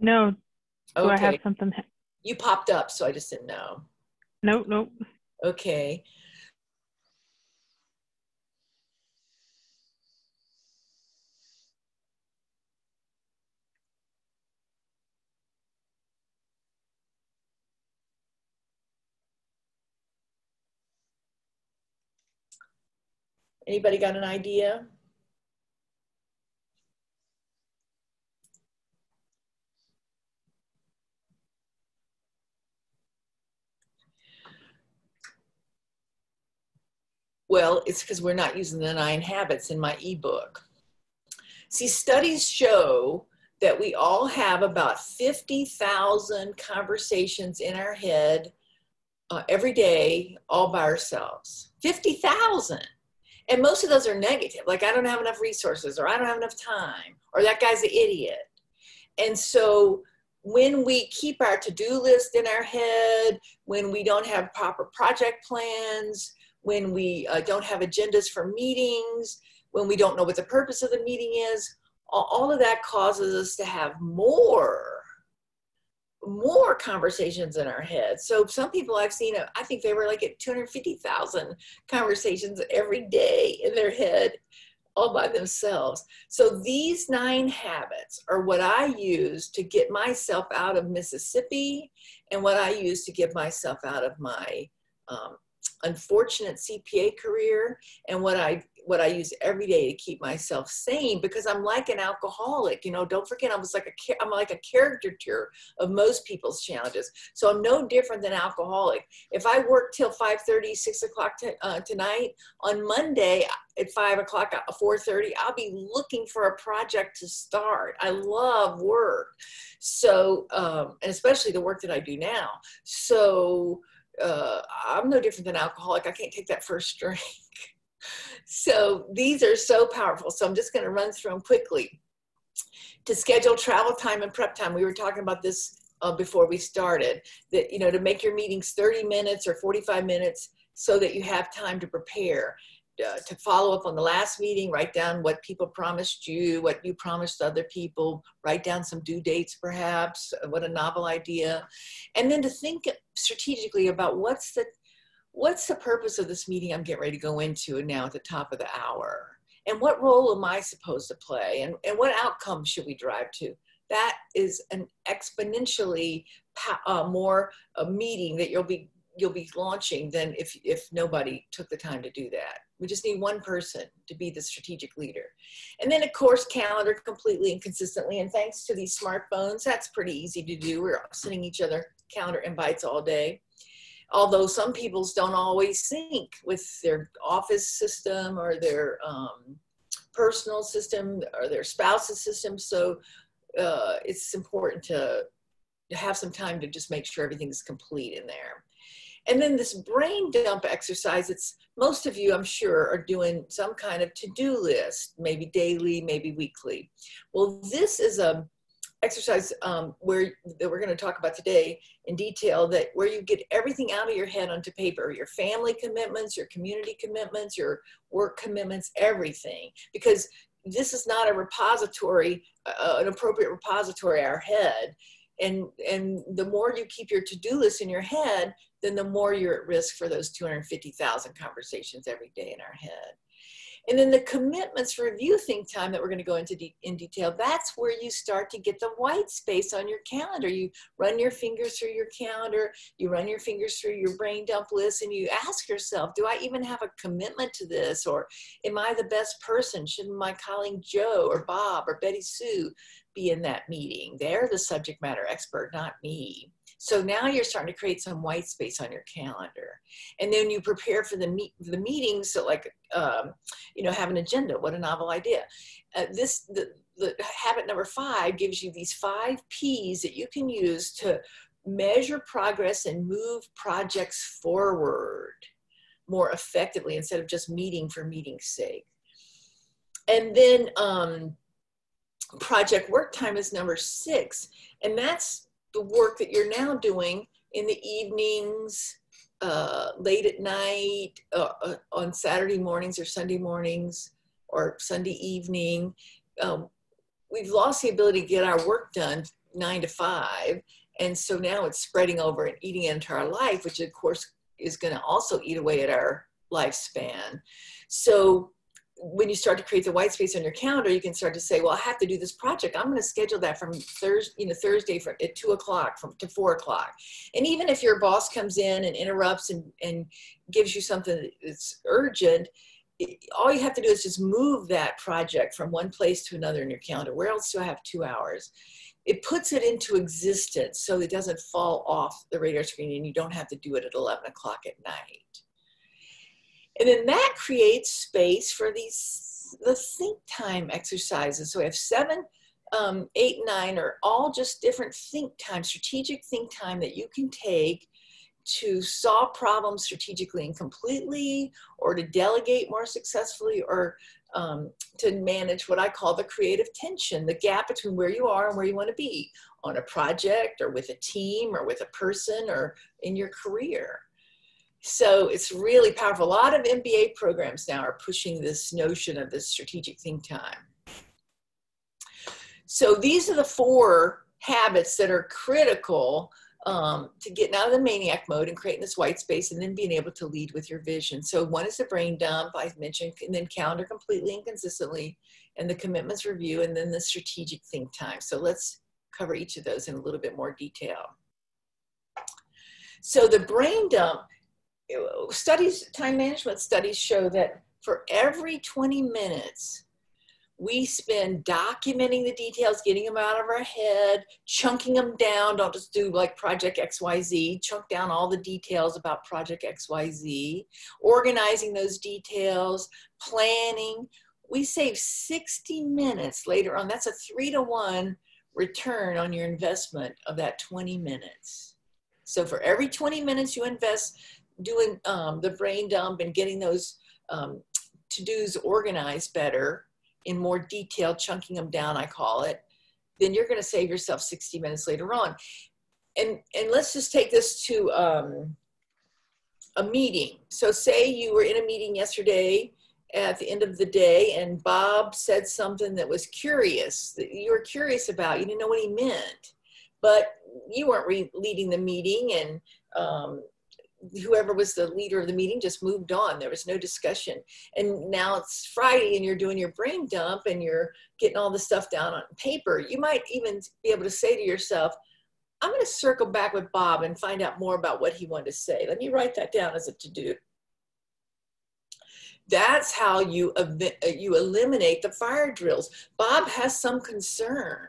No. Do I have Okay. something? You popped up, so I just didn't know. Nope, nope. Okay. Anybody got an idea? Well, it's because we're not using the 9 habits in my ebook. See, studies show that we all have about 50,000 conversations in our head every day, all by ourselves. 50,000. And most of those are negative. Like, I don't have enough resources, or I don't have enough time, or that guy's an idiot. And so when we keep our to-do list in our head, when we don't have proper project plans, when we don't have agendas for meetings, when we don't know what the purpose of the meeting is, all of that causes us to have more conversations in our head. So some people I've seen, I think they were like at 250,000 conversations every day in their head, all by themselves. So these 9 habits are what I use to get myself out of Mississippi, and what I use to get myself out of my unfortunate CPA career, and what I use every day to keep myself sane, because I'm like an alcoholic. You know, don't forget, I'm like a caricature of most people's challenges. So I'm no different than alcoholic. If I work till 5:30, 6 o'clock tonight, on Monday at 5 o'clock, 4:30, I'll be looking for a project to start. I love work. So, and especially the work that I do now. So I'm no different than alcoholic. I can't take that first drink. So these are so powerful. So I'm just going to run through them quickly. To schedule travel time and prep time. We were talking about this before we started, that, you know, to make your meetings 30 minutes or 45 minutes so that you have time to prepare. To follow up on the last meeting, write down what people promised you, what you promised other people, write down some due dates perhaps, what a novel idea. And then to think strategically about what's the purpose of this meeting I'm getting ready to go into now at the top of the hour? And what role am I supposed to play? And what outcome should we drive to? That is an exponentially more a meeting that you'll be launching than if nobody took the time to do that. We just need one person to be the strategic leader. And then, of course, calendar completely and consistently. And thanks to these smartphones, that's pretty easy to do. We're sending each other calendar invites all day. Although some people's don't always sync with their office system or their personal system or their spouse's system. So it's important to have some time to just make sure everything's complete in there. And then this brain dump exercise, it's most of you, I'm sure, are doing some kind of to-do list, maybe daily, maybe weekly. Well, this is a exercise that we're going to talk about today in detail, that where you get everything out of your head onto paper, your family commitments, your community commitments, your work commitments, everything, because this is not a repository, an appropriate repository, our head. And the more you keep your to-do list in your head, then the more you're at risk for those 250,000 conversations every day in our head. And then the commitments review think time that we're going to go into in detail, that's where you start to get the white space on your calendar. You run your fingers through your calendar, you run your fingers through your brain dump list, and you ask yourself, do I even have a commitment to this? Or am I the best person? Shouldn't my colleague Joe or Bob or Betty Sue be in that meeting? They're the subject matter expert, not me. So now you're starting to create some white space on your calendar. And then you prepare for the meetings. So like, you know, have an agenda. What a novel idea. The habit number 5 gives you these 5 P's that you can use to measure progress and move projects forward more effectively instead of just meeting for meeting's sake. And then project work time is number 6. And that's the work that you're now doing in the evenings, late at night, on Saturday mornings or Sunday mornings or Sunday evening. We've lost the ability to get our work done 9 to 5. And so now it's spreading over and eating into our life, which of course is going to also eat away at our lifespan. So when you start to create the white space on your calendar, you can start to say, well, I have to do this project. I'm going to schedule that from Thursday at 2 o'clock to 4 o'clock. And even if your boss comes in and interrupts and gives you something that's urgent, all you have to do is just move that project from one place to another in your calendar. Where else do I have 2 hours? It puts it into existence so it doesn't fall off the radar screen and you don't have to do it at 11 o'clock at night. And then that creates space for the think time exercises. So we have 7, 8, 9 are all just different think time, strategic think time that you can take to solve problems strategically and completely, or to delegate more successfully, or to manage what I call the creative tension, the gap between where you are and where you want to be on a project or with a team or with a person or in your career. So it's really powerful. A lot of MBA programs now are pushing this notion of this strategic think time. So these are the 4 habits that are critical to getting out of the maniac mode and creating this white space and then being able to lead with your vision. So one is the brain dump, I mentioned, and then calendar completely and consistently, and the commitments review, and then the strategic think time. So let's cover each of those in a little bit more detail. So the brain dump, time management studies show that for every 20 minutes, we spend documenting the details, getting them out of our head, chunking them down. Don't just do like Project XYZ, chunk down all the details about Project XYZ, organizing those details, planning. We save 60 minutes later on. That's a 3-to-1 return on your investment of that 20 minutes. So for every 20 minutes you invest doing the brain dump and getting those to-dos organized better, in more detail, chunking them down, I call it, then you're going to save yourself 60 minutes later on. And let's just take this to a meeting. So say you were in a meeting yesterday at the end of the day and Bob said something that was curious, that you were curious about. You didn't know what he meant, but you weren't leading the meeting, and whoever was the leader of the meeting just moved on. There was no discussion. And now it's Friday and you're doing your brain dump and you're getting all the stuff down on paper. You might even be able to say to yourself, I'm going to circle back with Bob and find out more about what he wanted to say. Let me write that down as a to-do. That's how you eliminate the fire drills. Bob has some concern,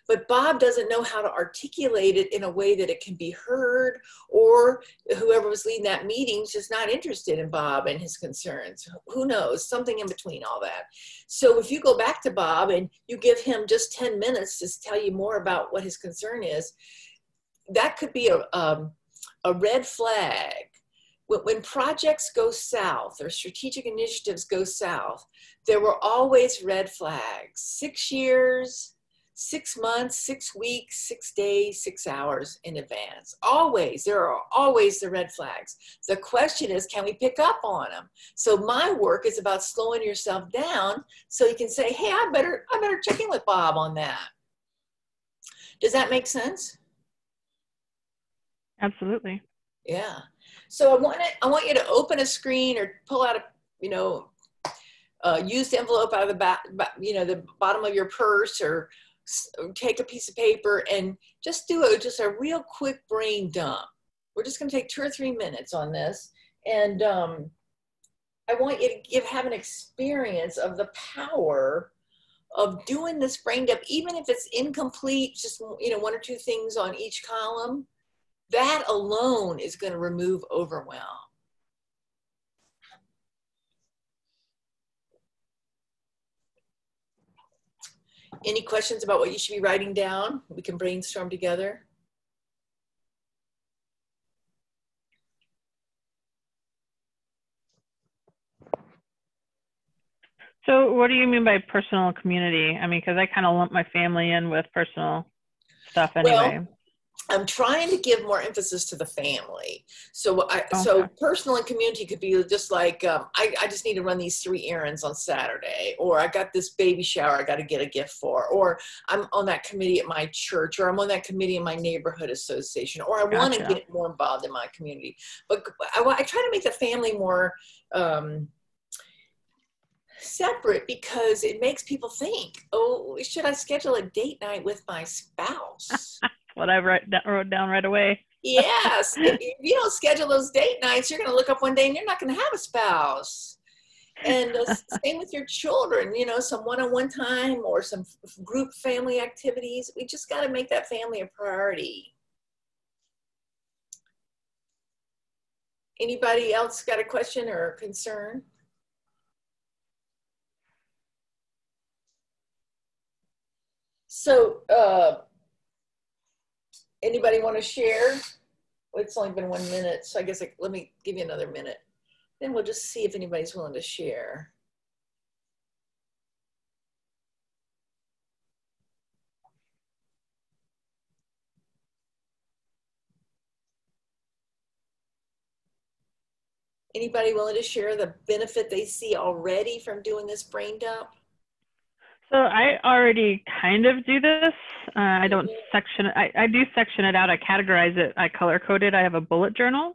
but Bob doesn't know how to articulate it in a way that it can be heard, or whoever was leading that meeting is just not interested in Bob and his concerns. Who knows? Something in between all that. So if you go back to Bob and you give him just 10 minutes to tell you more about what his concern is, that could be a red flag. When projects go south or strategic initiatives go south, there were always red flags. 6 years, 6 months, 6 weeks, 6 days, 6 hours in advance. Always, there are always the red flags. The question is, can we pick up on them? So my work is about slowing yourself down so you can say, hey, I better check in with Bob on that. Does that make sense? Absolutely. Yeah. So I want you to open a screen or pull out a used envelope out of the bottom of your purse, or take a piece of paper and just do a real quick brain dump. We're just going to take 2 or 3 minutes on this, and I want you to have an experience of the power of doing this brain dump, even if it's incomplete, just 1 or 2 things on each column. That alone is going to remove overwhelm. Any questions about what you should be writing down? We can brainstorm together. So what do you mean by personal community? I mean, because I kind of lump my family in with personal stuff anyway. I'm trying to give more emphasis to the family. So so Okay. personal and community could be just like, I just need to run these 3 errands on Saturday, or I got this baby shower I got to get a gift for, or I'm on that committee at my church, or I'm on that committee in my neighborhood association, or I want to Gotcha. get more involved in my community. But I try to make the family more separate, because it makes people think, oh, should I schedule a date night with my spouse? What I wrote down right away. Yes. If you don't schedule those date nights, you're going to look up one day and you're not going to have a spouse. And same with your children, you know, some one-on-one time or some group family activities. We just got to make that family a priority. Anybody else got a question or a concern? So, anybody want to share? Well, it's only been 1 minute, so I guess let me give you another minute. Then we'll just see if anybody's willing to share. Anybody willing to share the benefit they see already from doing this brain dump? So I already kind of do this. I don't section it. I do section it out. I categorize it. I color code it. I have a bullet journal.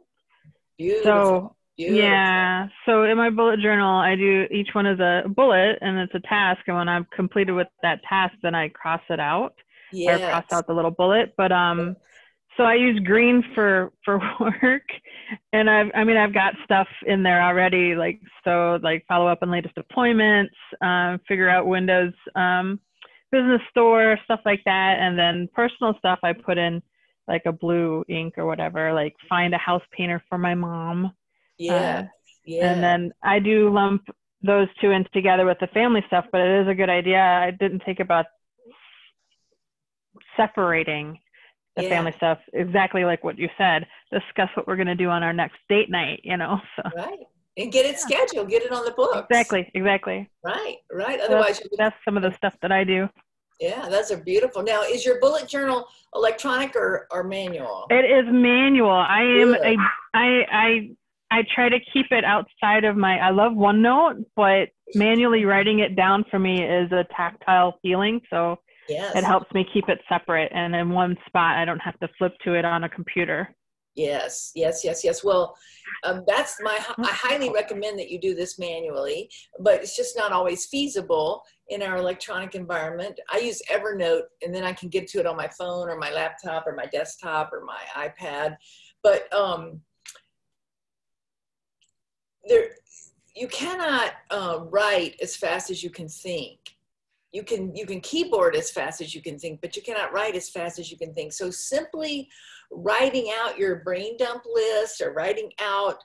Beautiful. So Beautiful. yeah. So in my bullet journal, I do each one is a bullet and it's a task. And when I'm completed with that task, then I cross it out or cross Yes. out the little bullet. But so I use green for work, and I've got stuff in there already, like follow up on latest appointments, figure out Windows business store, stuff like that, and then personal stuff I put in like a blue ink or whatever, like find a house painter for my mom, Yeah. and Yeah. then I do lump those two in together with the family stuff. But it is a good idea. I didn't think about separating the Yeah. family stuff, exactly like what you said. Discuss what we're going to do on our next date night, you know. So Right. And get it yeah, scheduled, get it on the books. exactly. Right. Right. So Otherwise, that's some of the stuff that I do. yeah, those are beautiful. Now, is your bullet journal electronic or manual? It is manual. Good. I try to keep it outside of I love OneNote, but manually writing it down for me is a tactile feeling. So it Yes. helps me keep it separate and in one spot. I don't have to flip to it on a computer. Yes, yes, yes, yes. Well, I highly recommend that you do this manually, but it's just not always feasible in our electronic environment. I use Evernote, and then I can get to it on my phone or my laptop or my desktop or my iPad. But you cannot write as fast as you can think. You can keyboard as fast as you can think, but you cannot write as fast as you can think. So simply writing out your brain dump list or writing out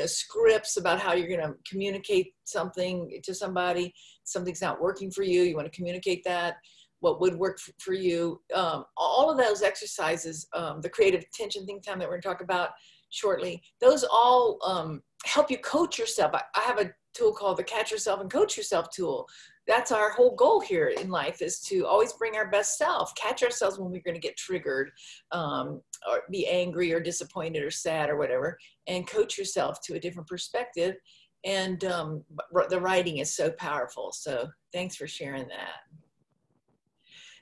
scripts about how you're going to communicate something to somebody, something's not working for you, you want to communicate that, what would work for you. All of those exercises, the creative attention think time that we're going to talk about shortly, those all help you coach yourself. I have a tool called the Catch Yourself and Coach Yourself tool. That's our whole goal here in life, is to always bring our best self, catch ourselves when we're going to get triggered, or be angry or disappointed or sad or whatever, and coach yourself to a different perspective. And the writing is so powerful. So thanks for sharing that.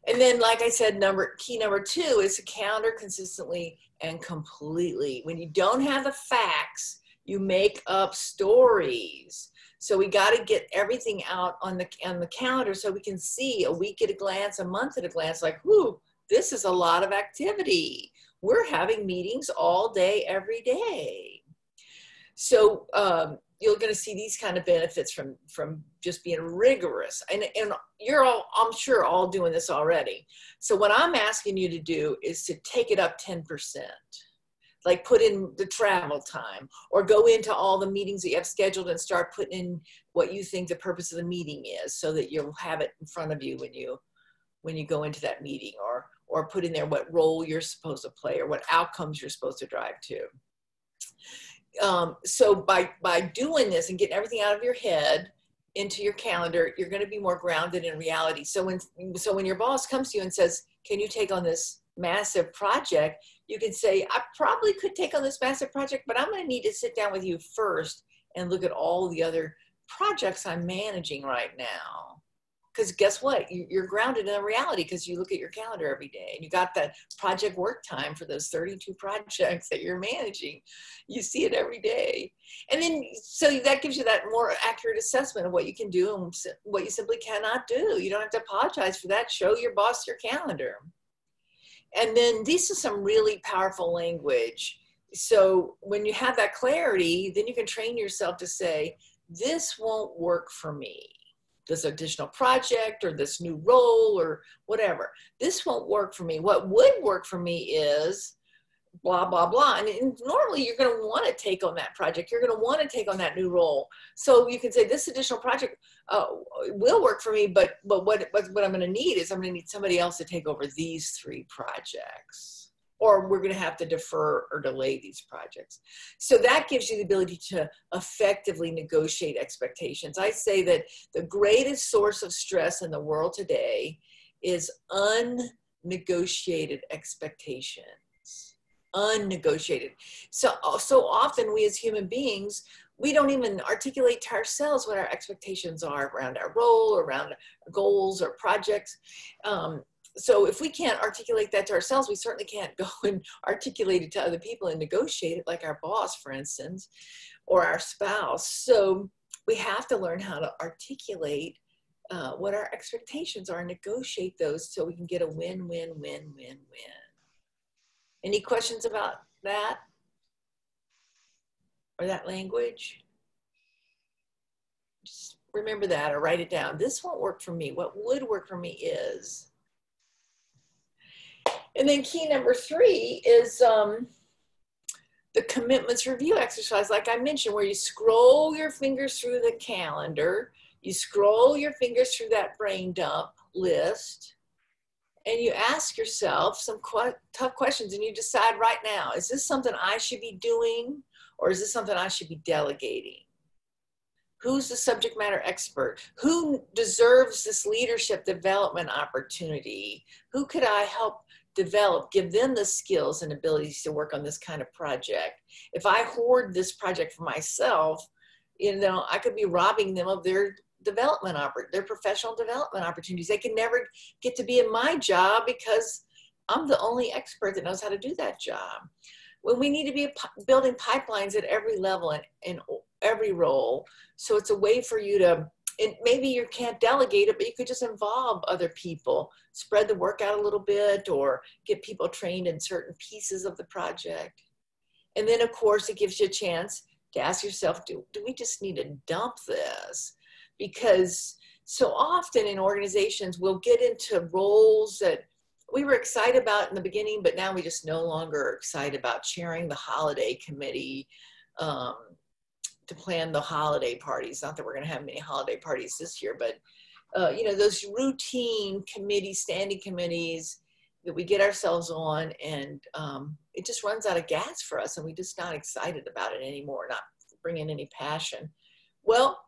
And then, like I said, key number 2 is to calendar consistently and completely. When you don't have the facts, you make up stories. So we got to get everything out on the calendar so we can see a week at a glance, a month at a glance, like, whoo, this is a lot of activity. We're having meetings all day, every day. So you're going to see these kind of benefits from just being rigorous. And you're all, I'm sure, all doing this already. So what I'm asking you to do is to take it up 10%. Like put in the travel time, or go into all the meetings that you have scheduled and start putting in what you think the purpose of the meeting is, so that you'll have it in front of you when you go into that meeting, or put in there what role you're supposed to play or what outcomes you're supposed to drive to. So by doing this and getting everything out of your head into your calendar, you're going to be more grounded in reality. So when your boss comes to you and says, can you take on this massive project, you can say, I probably could take on this massive project, but I'm going to need to sit down with you first and look at all the other projects I'm managing right now. Because guess what? You're grounded in a reality because you look at your calendar every day and you got that project work time for those 32 projects that you're managing. You see it every day. And then, so that gives you that more accurate assessment of what you can do and what you simply cannot do. You don't have to apologize for that. Show your boss your calendar. And then these are some really powerful language. So when you have that clarity, then you can train yourself to say, this won't work for me. This additional project or this new role or whatever. This won't work for me. What would work for me is blah, blah, blah. And normally you're going to want to take on that project. You're going to want to take on that new role. So you can say this additional project will work for me, but what I'm going to need is I'm going to need somebody else to take over these 3 projects, or we're going to have to defer or delay these projects. So that gives you the ability to effectively negotiate expectations. I say that the greatest source of stress in the world today is unnegotiated expectations. Unnegotiated. So often we as human beings, we don't even articulate to ourselves what our expectations are around our role, around our goals or projects. So if we can't articulate that to ourselves, we certainly can't go and articulate it to other people and negotiate it, like our boss, for instance, or our spouse. So we have to learn how to articulate what our expectations are and negotiate those so we can get a win, win, win, win, win. Any questions about that or that language? Just remember that or write it down. This won't work for me. What would work for me is. And then key number 3 is the commitments review exercise, like I mentioned, where you scroll your fingers through the calendar, you scroll your fingers through that brain dump list, and you ask yourself some tough questions and you decide right now, is this something I should be doing or is this something I should be delegating? Who's the subject matter expert? Who deserves this leadership development opportunity? Who could I help develop, give them the skills and abilities to work on this kind of project? If I hoard this project for myself, I could be robbing them of their their professional development opportunities. They can never get to be in my job because I'm the only expert that knows how to do that job. When we need to be building pipelines at every level and in every role. So it's a way for you to, and maybe you can't delegate it, but you could just involve other people, spread the work out a little bit, or get people trained in certain pieces of the project. And then of course it gives you a chance to ask yourself, do we just need to dump this? Because so often in organizations, we'll get into roles that we were excited about in the beginning, but now we just no longer are excited about chairing the holiday committee to plan the holiday parties. Not that we're going to have many holiday parties this year, but those routine committees, standing committees that we get ourselves on, and it just runs out of gas for us, and we're just not excited about it anymore, not bringing any passion. Well,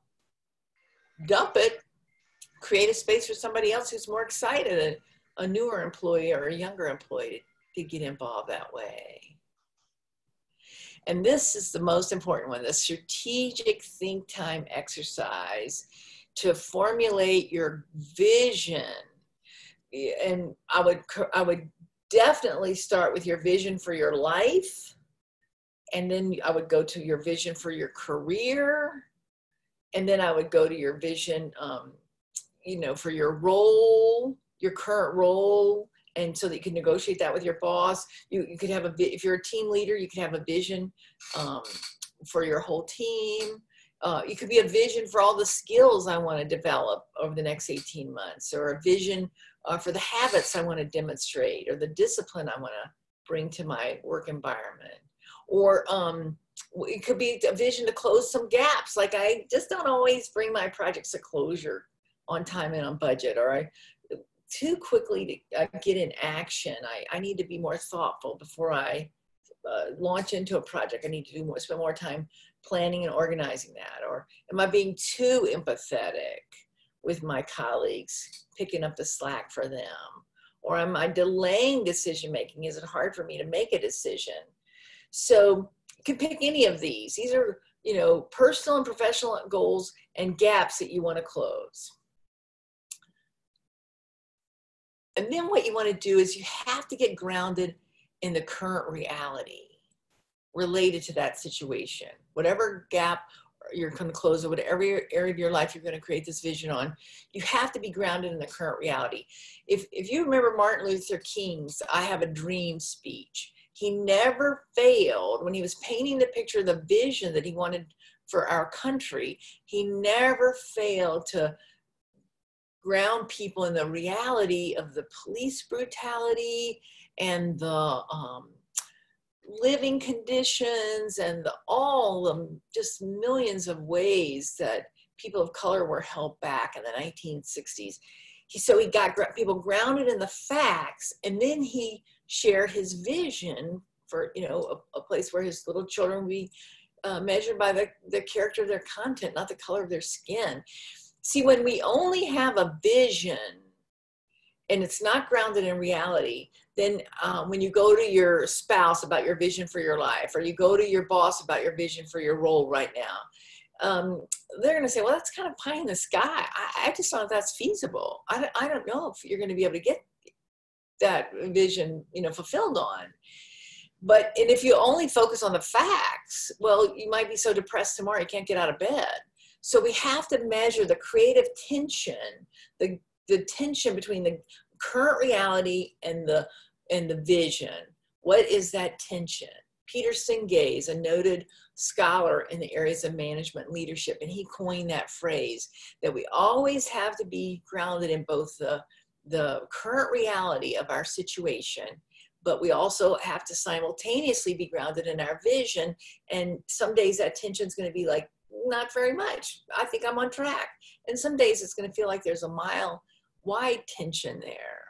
dump it, create a space for somebody else who's more excited, a newer employee or a younger employee to get involved that way. And this is the most important one, the strategic think time exercise to formulate your vision. And I would definitely start with your vision for your life. And then I would go to your vision for your career. And then I would go to your vision, for your role, your current role. And so that you can negotiate that with your boss. You could have if you're a team leader, you could have a vision for your whole team. It could be a vision for all the skills I want to develop over the next 18 months, or a vision for the habits I want to demonstrate, or the discipline I want to bring to my work environment. Or it could be a vision to close some gaps. Like I just don't always bring my projects to closure on time and on budget, or I too quickly to get in action. I need to be more thoughtful before I launch into a project. I need to spend more time planning and organizing that. Or am I being too empathetic with my colleagues, picking up the slack for them? Or am I delaying decision making? Is it hard for me to make a decision? So you can pick any of these. These are, you know, personal and professional goals and gaps that you want to close. And then what you want to do is you have to get grounded in the current reality related to that situation. Whatever gap you're going to close, or whatever area of your life you're going to create this vision on, you have to be grounded in the current reality. If you remember Martin Luther King's "I Have a Dream" speech, he never failed when he was painting the picture, the vision that he wanted for our country. He never failed to ground people in the reality of the police brutality and the living conditions and all the just millions of ways that people of color were held back in the 1960s. So he got people grounded in the facts, and then he shared his vision for, you know, a place where his little children would be measured by the character of their content, not the color of their skin. See, when we only have a vision and it's not grounded in reality, then when you go to your spouse about your vision for your life, or you go to your boss about your vision for your role right now, they're going to say, well, that's kind of pie in the sky. I just don't know if that's feasible. I don't know if you're going to be able to get that vision, you know, fulfilled on. And if you only focus on the facts, well, you might be so depressed tomorrow you can't get out of bed. So we have to measure the creative tension, the tension between the current reality and the vision. What is that tension? Peter Senge is a noted scholar in the areas of management and leadership, and he coined that phrase that we always have to be grounded in both the current reality of our situation, but we also have to simultaneously be grounded in our vision. And some days that tension is going to be like, not very much. I think I'm on track. And some days it's going to feel like there's a mile-wide tension there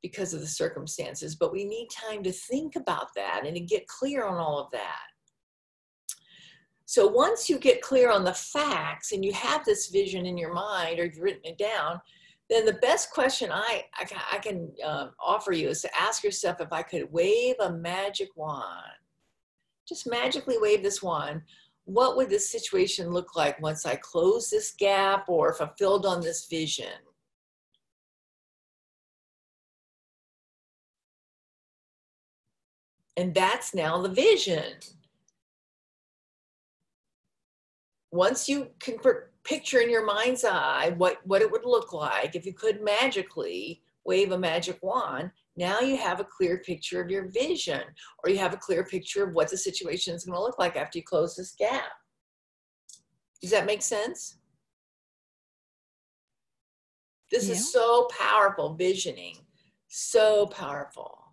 because of the circumstances. But we need time to think about that and to get clear on all of that. So once you get clear on the facts and you have this vision in your mind, or you've written it down, then the best question I can offer you is to ask yourself, if I could wave a magic wand, just magically wave this wand, what would this situation look like once I close this gap or fulfilled on this vision? And that's now the vision. Once you can picture in your mind's eye what it would look like if you could magically wave a magic wand, now you have a clear picture of your vision, or you have a clear picture of what the situation is going to look like after you close this gap. Does that make sense? This is so powerful, visioning, so powerful.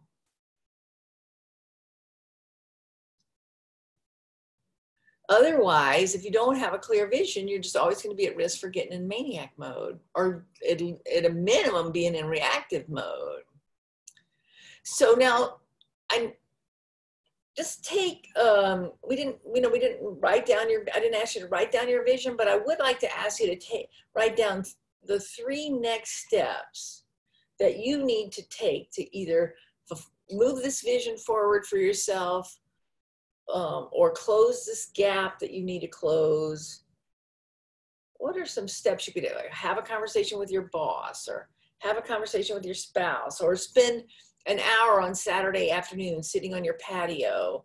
Otherwise, if you don't have a clear vision, you're just always going to be at risk for getting in maniac mode, or at a minimum being in reactive mode. So now, I just take, we didn't write down I didn't ask you to write down your vision, but I would like to ask you to write down the 3 next steps that you need to take to either move this vision forward for yourself, or close this gap that you need to close. What are some steps you could do? Like have a conversation with your boss, or have a conversation with your spouse, or spend an hour on Saturday afternoon sitting on your patio,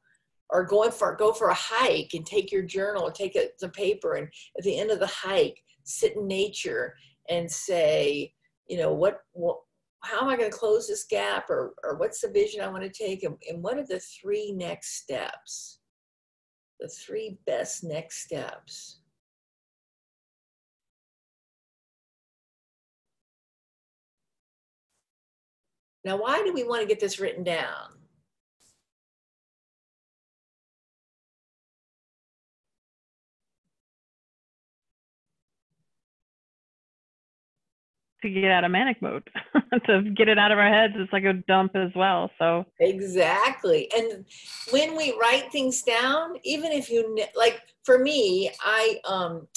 or go for a hike and take your journal or take some paper, and at the end of the hike, sit in nature and say, you know, how am I going to close this gap, or what's the vision I want to take, and what are the 3 next steps? The 3 best next steps. Now, why do we want to get this written down? To get out of manic mode, to get it out of our heads. It's like a dump as well. So exactly. And when we write things down, even if like for me, I'm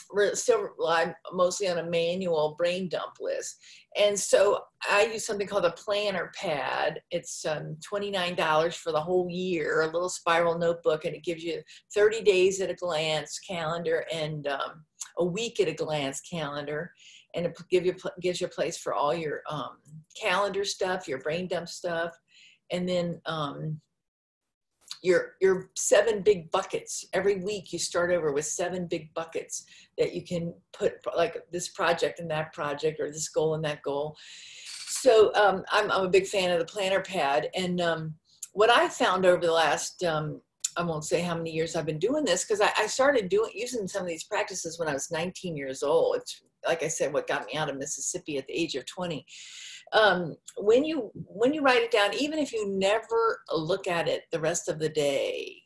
mostly on a manual brain dump list. And so I use something called a planner pad. It's $29 for the whole year, a little spiral notebook, and it gives you 30 days at a glance calendar and a week at a glance calendar. And it gives you a place for all your calendar stuff, your brain dump stuff, and then your 7 big buckets. Every week you start over with 7 big buckets that you can put, like this project and that project, or this goal and that goal. So I'm a big fan of the planner pad. And what I found over the last, I won't say how many years I've been doing this, because I started using some of these practices when I was 19 years old. It's, like I said, what got me out of Mississippi at the age of 20. When you write it down, even if you never look at it the rest of the day,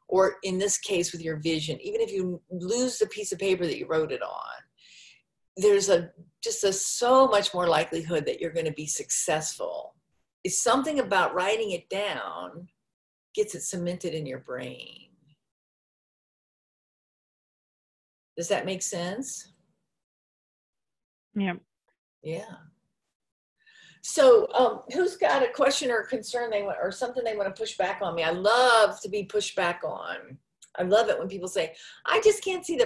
or in this case with your vision, even if you lose the piece of paper that you wrote it on, there's just so much more likelihood that you're going to be successful. It's something about writing it down gets it cemented in your brain. Does that make sense? Yeah. Yeah. So who's got a question or a concern or something they want to push back on me? I love to be pushed back on. I love it when people say, I just can't see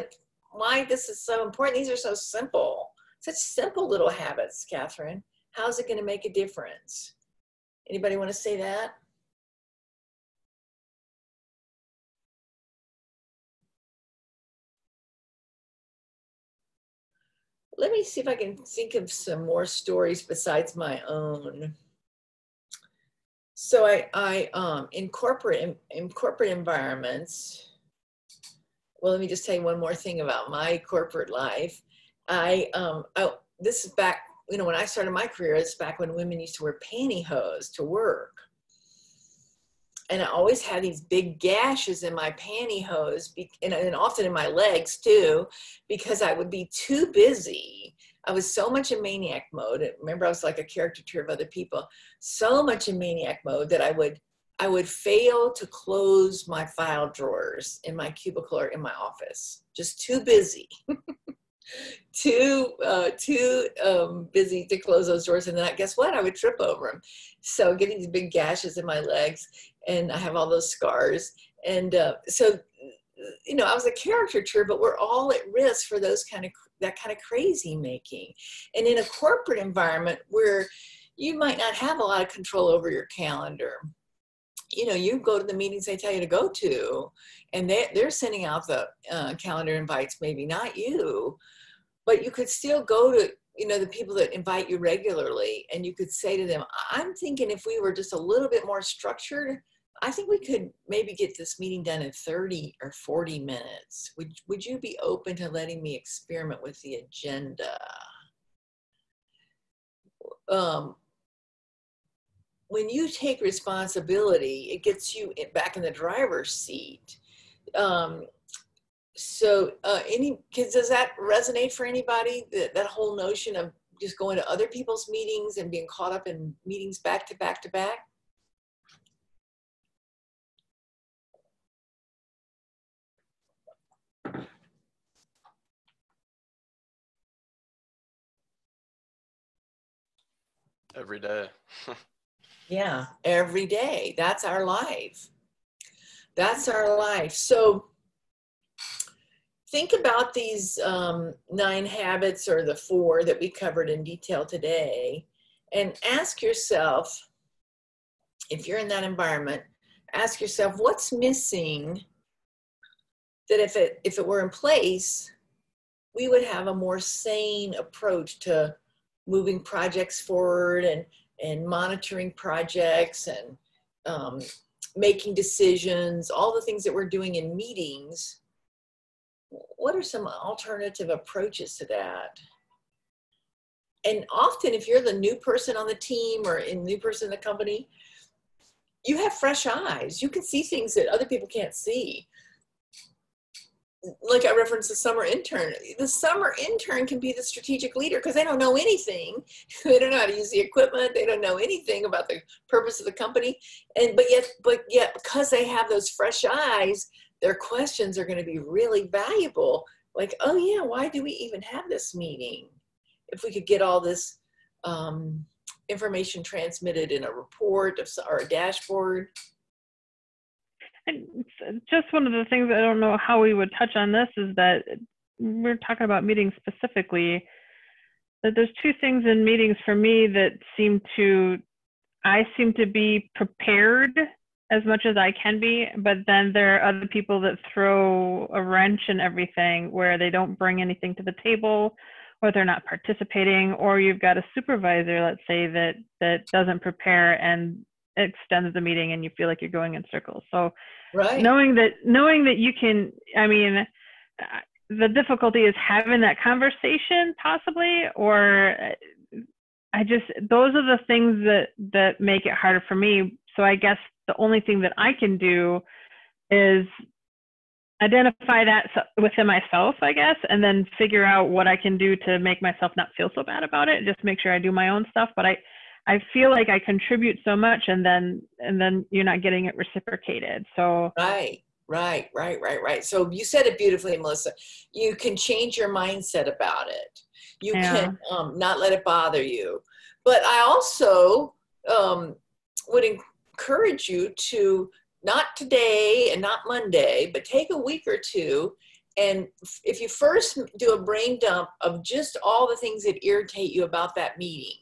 why this is so important. These are so simple. Such simple little habits, Catherine. How's it going to make a difference? Anybody want to say that? Let me see if I can think of some more stories besides my own. So in corporate environments, well, let me just tell you one more thing about my corporate life. This is back, when I started my career, it's back when women used to wear pantyhose to work. And I always had these big gashes in my pantyhose, and often in my legs too, because I would be too busy. I was so much in maniac mode. Remember, I was like a caricature of other people. So much in maniac mode that I would fail to close my file drawers in my cubicle or in my office. Just too busy. too busy to close those doors. And then guess what? I would trip over them. So getting these big gashes in my legs, and I have all those scars. And so, I was a caricature, but we're all at risk for that kind of crazy making. And in a corporate environment where you might not have a lot of control over your calendar, you go to the meetings they tell you to go to, and they're sending out the calendar invites, maybe not you, but you could still go to, the people that invite you regularly, and you could say to them, I'm thinking if we were just a little bit more structured, I think we could maybe get this meeting done in 30 or 40 minutes. Would you be open to letting me experiment with the agenda? When you take responsibility, it gets you back in the driver's seat. So does that resonate for anybody? That whole notion of just going to other people's meetings and being caught up in meetings back to back to back? Every day. Yeah, every day. That's our life. That's our life. So think about these 9 habits, or the 4 that we covered in detail today, and ask yourself, if you're in that environment, ask yourself, what's missing that if it were in place, we would have a more sane approach to moving projects forward and monitoring projects and making decisions, all the things that we're doing in meetings. What are some alternative approaches to that? And often if you're the new person on the team or a new person in the company, you have fresh eyes. You can see things that other people can't see. Like I referenced the summer intern. The summer intern can be the strategic leader because they don't know anything. They don't know how to use the equipment. They don't know anything about the purpose of the company. But yet because they have those fresh eyes, their questions are going to be really valuable. Like, oh yeah, why do we even have this meeting? If we could get all this information transmitted in a report or a dashboard? And just one of the things, I don't know how we would touch on this, is that we're talking about meetings specifically, that there's two things in meetings for me that I seem to be prepared as much as I can be, but then there are other people that throw a wrench in everything, where they don't bring anything to the table, or they're not participating, or you've got a supervisor, let's say, that doesn't prepare and extends the meeting, and you feel like you're going in circles. So Right. knowing that you can, I mean, the difficulty is having that conversation possibly, or those are the things that make it harder for me. So I guess the only thing that I can do is identify that within myself, I guess, and then figure out what I can do to make myself not feel so bad about it. Just make sure I do my own stuff. But I feel like I contribute so much, and then you're not getting it reciprocated. So Right. So you said it beautifully, Melissa. You can change your mindset about it. You can not let it bother you. But I also would encourage you to, not today and not Monday, but take a week or two. And if you first do a brain dump of just all the things that irritate you about that meeting,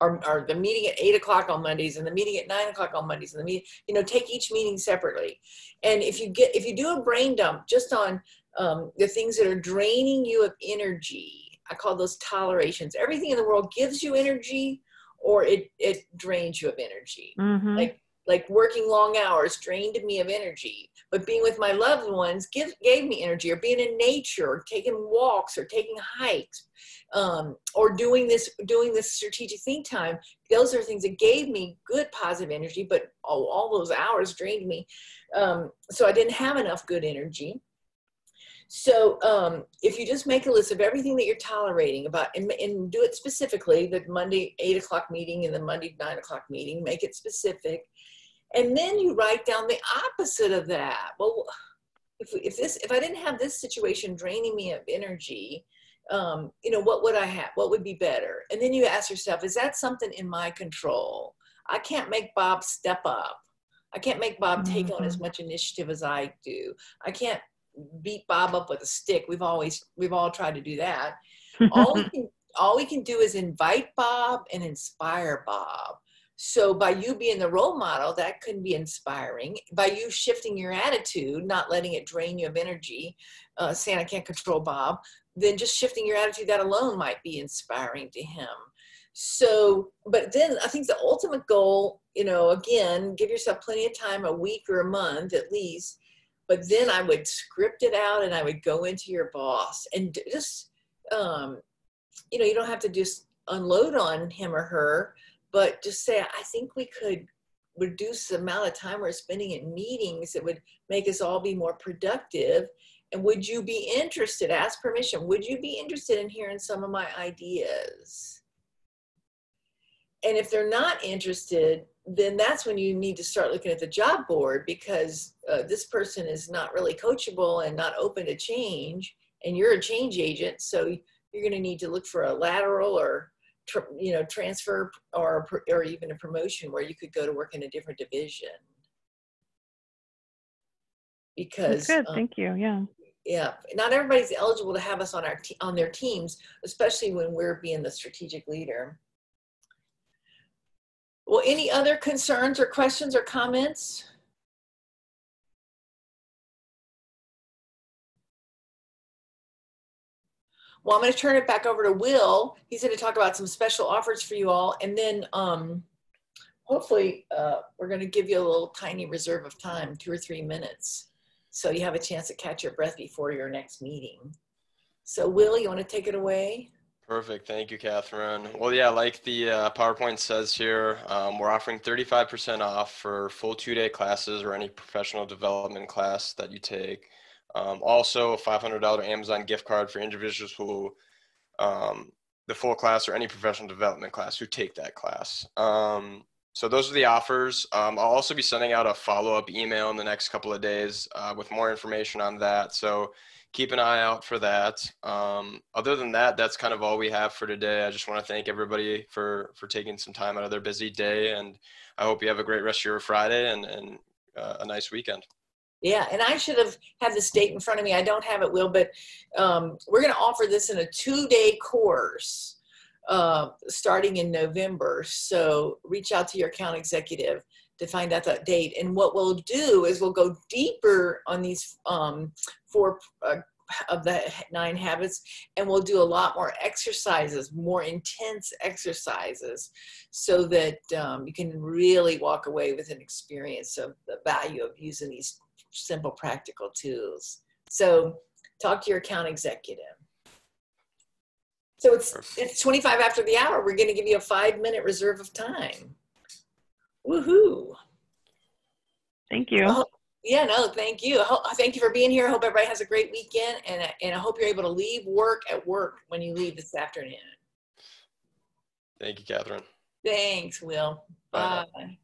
or the meeting at 8 o'clock on Mondays, and the meeting at 9 o'clock on Mondays, and the meeting, take each meeting separately. And if you do a brain dump just on the things that are draining you of energy, I call those tolerations. Everything in the world gives you energy, or it drains you of energy. mm-hmm. Like working long hours drained me of energy, but being with my loved ones gave me energy, or being in nature, or taking walks, or taking hikes, or doing this strategic think time. Those are things that gave me good positive energy, but all those hours drained me. So I didn't have enough good energy. So if you just make a list of everything that you're tolerating about, and do it specifically, the Monday 8 o'clock meeting and the Monday 9 o'clock meeting, make it specific. And then you write down the opposite of that. Well, if I didn't have this situation draining me of energy, what would I have? What would be better? And then you ask yourself, is that something in my control? I can't make Bob step up. I can't make Bob take on as much initiative as I do. I can't beat Bob up with a stick. We've all tried to do that. All we can do is invite Bob and inspire Bob. So by you being the role model, that can be inspiring. By you shifting your attitude, not letting it drain you of energy, saying I can't control Bob, then just shifting your attitude, that alone might be inspiring to him. So, but then I think the ultimate goal, again, give yourself plenty of time, a week or a month at least, but then I would script it out, and I would go into your boss and just, you don't have to just unload on him or her, but just say, I think we could reduce the amount of time we're spending in meetings that would make us all be more productive. And would you be interested, ask permission, would you be interested in hearing some of my ideas? And if they're not interested, then that's when you need to start looking at the job board, because this person is not really coachable and not open to change, and you're a change agent. So you're going to need to look for a lateral or transfer, or even a promotion where you could go to work in a different division. Because that's good. Thank you. Yeah, not everybody's eligible to have us on their teams, especially when we're being the strategic leader. Well, any other concerns or questions or comments? Well, I'm going to turn it back over to Will. He's going to talk about some special offers for you all. And then hopefully we're going to give you a little tiny reserve of time, 2 or 3 minutes, so you have a chance to catch your breath before your next meeting. So Will, you want to take it away? Perfect. Thank you, Catherine. Well, yeah, like the PowerPoint says here, we're offering 35% off for full 2-day classes or any professional development class that you take. Also, a $500 Amazon gift card for individuals who, the full class or any professional development class who take that class. So those are the offers. I'll also be sending out a follow-up email in the next couple of days with more information on that. So keep an eye out for that. Other than that, that's kind of all we have for today. I just want to thank everybody for taking some time out of their busy day. And I hope you have a great rest of your Friday and a nice weekend. Yeah, and I should have had this date in front of me. I don't have it, Will, but we're going to offer this in a 2-day course starting in November. So reach out to your account executive to find out that date. And what we'll do is we'll go deeper on these 4 of the 9 habits, and we'll do a lot more exercises, more intense exercises, so that you can really walk away with an experience of the value of using these simple, practical tools. So talk to your account executive. So it's 25 after the hour. We're going to give you a 5-minute reserve of time. Woohoo. Thank you. Well, yeah, no, thank you. Thank you for being here. I hope everybody has a great weekend, and I hope you're able to leave work at work when you leave this afternoon. Thank you, Catherine. Thanks, Will. Bye.